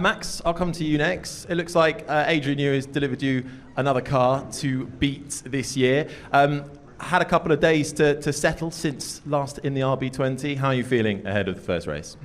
Max, I'll come to you next. It looks like Adrian Newey has delivered you another car to beat this year. Had a couple of days to settle since last in the RB20. How are you feeling ahead of the first race?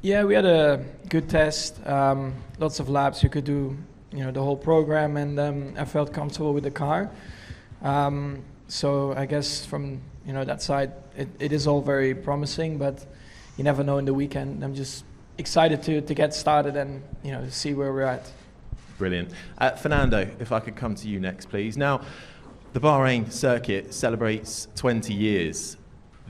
Yeah, we had a good test. Lots of laps. You could do, the whole program, and I felt comfortable with the car. So I guess from that side, it is all very promising. But you never know in the weekend. I'm just excited to get started and see where we're at. Brilliant. Fernando, if I could come to you next, please. Now, the Bahrain circuit celebrates 20 years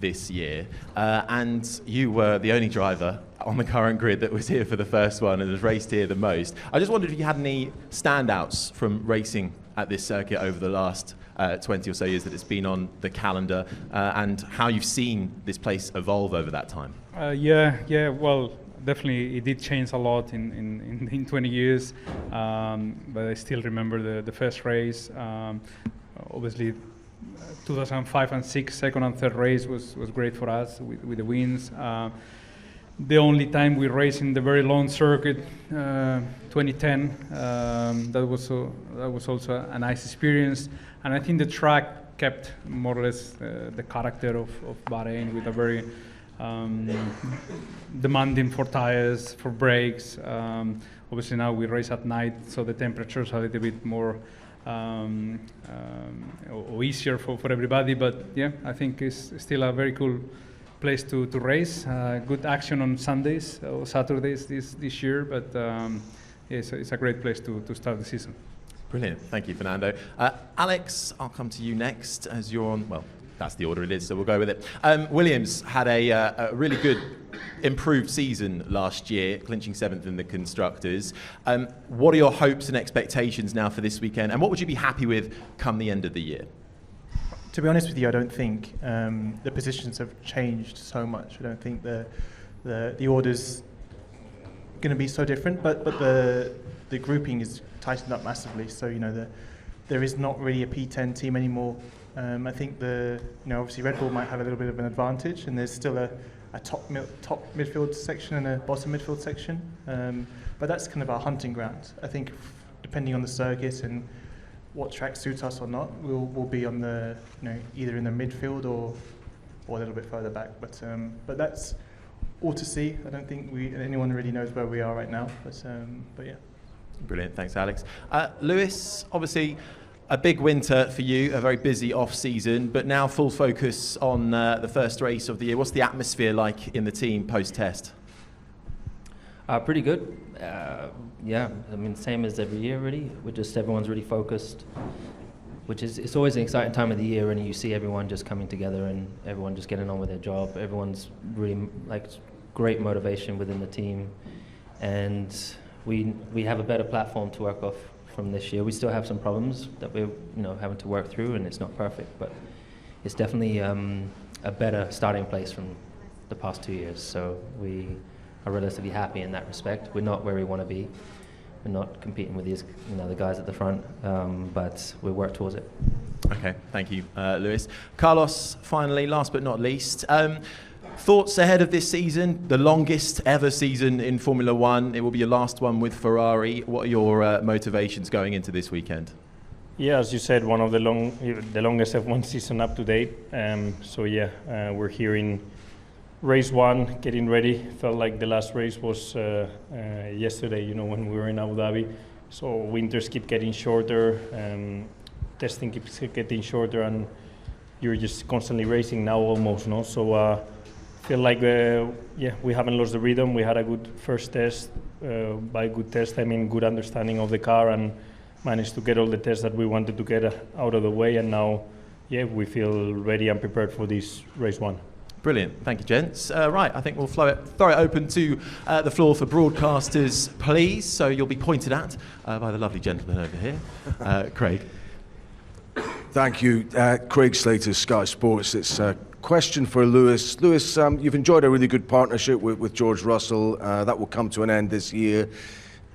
this year, and you were the only driver on the current grid that was here for the first one and has raced here the most. I just wondered if you had any standouts from racing at this circuit over the last 20 or so years that it's been on the calendar, and how you've seen this place evolve over that time. Well, definitely it did change a lot in 20 years, but I still remember the first race. Obviously, 2005 and 6, second and third race was great for us with the wins. The only time we raced in the very long circuit, 2010, that was also a nice experience. And I think the track kept more or less the character of Bahrain, with a very demanding for tires, for brakes. Obviously now we race at night, so the temperatures are a little bit more or easier for everybody, but yeah, I think it's still a very cool place to race. Good action on Sundays or Saturdays this year, but it's a great place to start the season. Brilliant, thank you, Fernando. Alex, I'll come to you next, as you're on, well, that's the order it is, so we'll go with it. Williams had a really good improved season last year, clinching 7th in the Constructors. What are your hopes and expectations now for this weekend, and what would you be happy with come the end of the year? To be honest with you, I don't think the positions have changed so much. I don't think the order's going to be so different, but the grouping is tightened up massively. So there is not really a P10 team anymore. I think obviously Red Bull might have a little bit of an advantage, and there's still a top midfield section and a bottom midfield section. But that's kind of our hunting ground. I think depending on the circuit and what track suits us or not, we'll be on the either in the midfield or a little bit further back. But that's all to see. I don't think anyone really knows where we are right now. But yeah. Brilliant, thanks, Alex. Lewis, obviously a big winter for you, a very busy off-season, but now full focus on the first race of the year. What's the atmosphere like in the team post-test? Pretty good. Same as every year, really. Everyone's really focused, it's always an exciting time of the year, and you see everyone just coming together and everyone just getting on with their job. Everyone's really great motivation within the team, and we have a better platform to work off from this year. We still have some problems that we're having to work through, and it's not perfect, but it's definitely a better starting place from the past 2 years. So we are relatively happy in that respect. We're not where we want to be. We're not competing with these the guys at the front, but we work towards it. Okay, thank you, Lewis. Carlos, finally, last but not least. Thoughts ahead of this season, the longest ever season in Formula One. It will be your last one with Ferrari. What are your motivations going into this weekend? Yeah, as you said, one of the longest F1 season up to date. We're here in race 1, getting ready. Felt like the last race was yesterday, when we were in Abu Dhabi. So winters keep getting shorter, testing keeps getting shorter, and you're just constantly racing now almost, no? So feel like we haven't lost the rhythm. We had a good first test. By good test, I mean good understanding of the car, and managed to get all the tests that we wanted to get out of the way. And now, we feel ready and prepared for this race 1. Brilliant. Thank you, gents. Right, I think we'll throw it open to the floor for broadcasters, please. So you'll be pointed at by the lovely gentleman over here, Craig. Thank you. Craig Slater, Sky Sports. It's a question for Lewis. Lewis, you've enjoyed a really good partnership with George Russell. That will come to an end this year.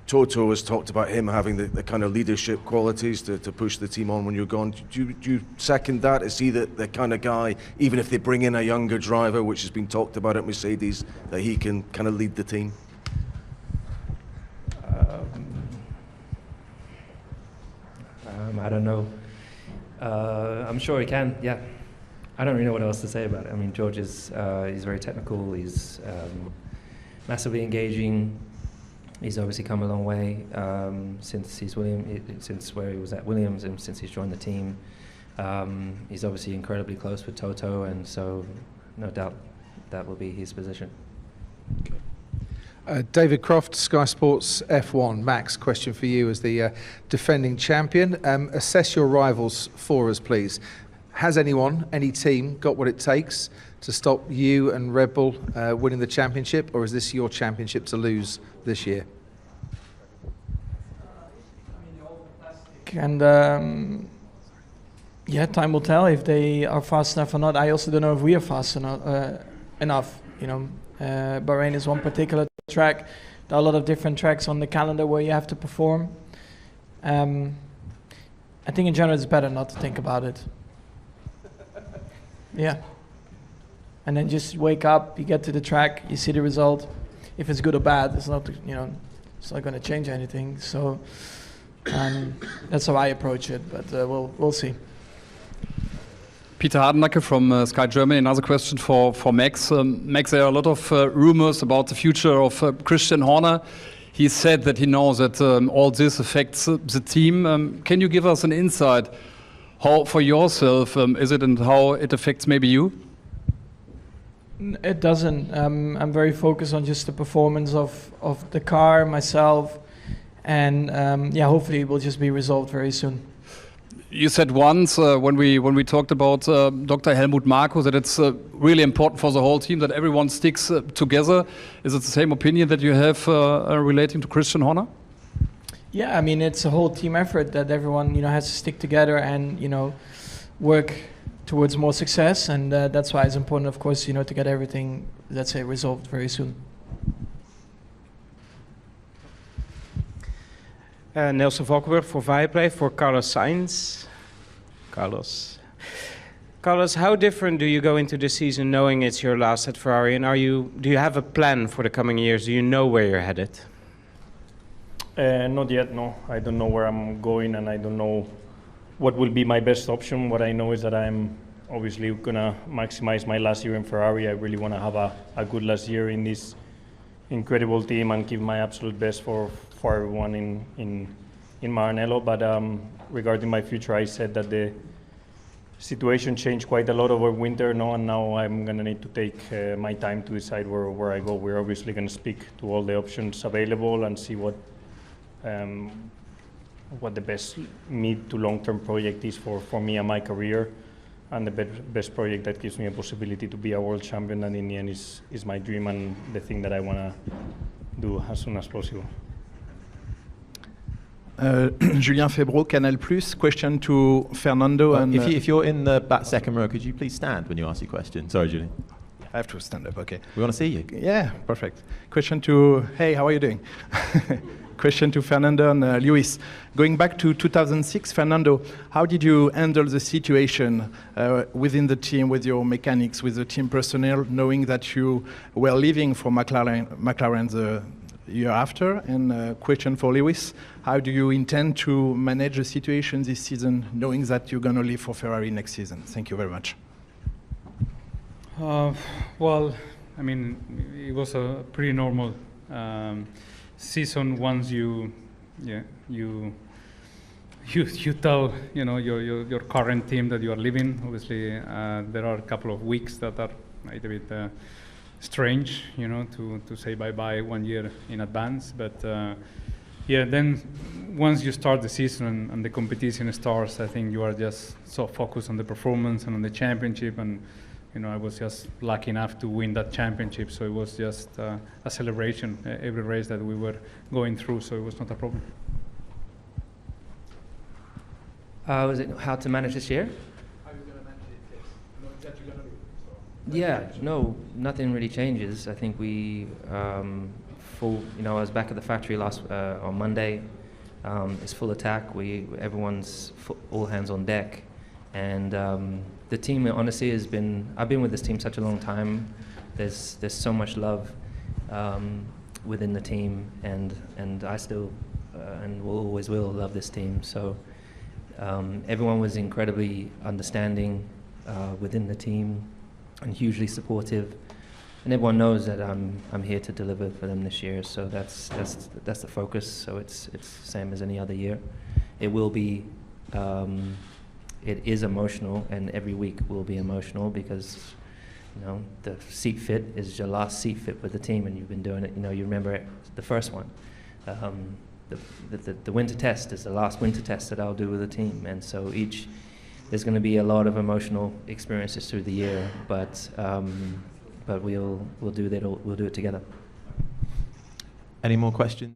Toto has talked about him having the kind of leadership qualities to push the team on when you're gone. Do you second that? Is he the kind of guy, even if they bring in a younger driver, which has been talked about at Mercedes, that he can kind of lead the team? I don't know. I'm sure he can. Yeah. I don't really know what else to say about it. I mean, George is he's very technical. He's massively engaging. He's obviously come a long way since where he was at Williams and since he's joined the team. He's obviously incredibly close with Toto, and so no doubt that will be his position. Okay. David Croft, Sky Sports F1. Max, question for you as the defending champion. Assess your rivals for us, please. Has anyone, any team, got what it takes to stop you and Red Bull winning the championship, or is this your championship to lose this year? And yeah, time will tell if they are fast enough or not. I also don't know if we are fast enough. You know, Bahrain is one particular track. There are a lot of different tracks on the calendar where you have to perform. I think in general it's better not to think about it. Yeah. And then just wake up, you get to the track, you see the result. If it's good or bad, it's not, you know, it's not going to change anything. So that's how I approach it, but we'll see. Peter Hardenacke from Sky Germany. Another question for Max. Max, there are a lot of rumors about the future of Christian Horner. He said that he knows that all this affects the team. Can you give us an insight how, for yourself, is it and how it affects maybe you? It doesn't. I'm very focused on just the performance of the car, myself, and yeah, hopefully it will just be resolved very soon. You said once when we talked about Dr. Helmut Marko that it's really important for the whole team that everyone sticks together. Is it the same opinion that you have relating to Christian Horner? Yeah, I mean it's a whole team effort that everyone has to stick together and work towards more success, and that's why it's important, of course, to get everything, let's say, resolved very soon. Nelson Valkenburg for Viaplay for Carlos Sainz. Carlos, how different do you go into the season knowing it's your last at Ferrari, and do you have a plan for the coming years? Do you know where you're headed? Not yet, no. I don't know where I'm going, and I don't know what will be my best option. What I know is that I'm obviously going to maximize my last year in Ferrari. I really want to have a good last year in this incredible team and give my absolute best for everyone in Maranello. But regarding my future, I said that the situation changed quite a lot over winter, and now I'm going to need to take my time to decide where I go. We're obviously going to speak to all the options available and see what the best mid to long-term project is for me and my career, and the best project that gives me a possibility to be a world champion, and in the end is my dream and the thing that I want to do as soon as possible. Julien Febvreau, Canal+. Question to Fernando. And if you're in the back second row, could you please stand when you ask your question? Sorry, Julien. I have to stand up, okay. We want to see you. Yeah, perfect. Question to, hey, how are you doing? Question to Fernando and Lewis. Going back to 2006, Fernando, how did you handle the situation within the team, with your mechanics, with the team personnel, knowing that you were leaving for McLaren the year after? And question for Lewis, how do you intend to manage the situation this season, knowing that you're going to leave for Ferrari next season? Thank you very much. Well, I mean, it was a pretty normal season. Once you tell your current team that you are leaving. Obviously, there are a couple of weeks that are a bit strange, to say bye-bye 1 year in advance. But yeah, then once you start the season and the competition starts, I think you are just so focused on the performance and on the championship. And I was just lucky enough to win that championship, so it was just a celebration every race that we were going through, so it was not a problem. Was it how to manage this year? How are you going to manage it? Yes. That you're going to be. Yeah, no, nothing really changes. I think we I was back at the factory on Monday. It's full attack. Everyone's all hands on deck, and the team honestly I've been with this team such a long time. There's so much love within the team, and I still and always will love this team. So Everyone was incredibly understanding within the team and hugely supportive. And everyone knows that I'm here to deliver for them this year. So that's the focus. So it's the same as any other year. It will be. It is emotional, and every week will be emotional because, you know, the seat fit is your last seat fit with the team, and you've been doing it. You know, you remember it, the first one. The winter test is the last winter test that I'll do with the team, and so there's going to be a lot of emotional experiences through the year, but we'll do that. We'll do it together. Any more questions?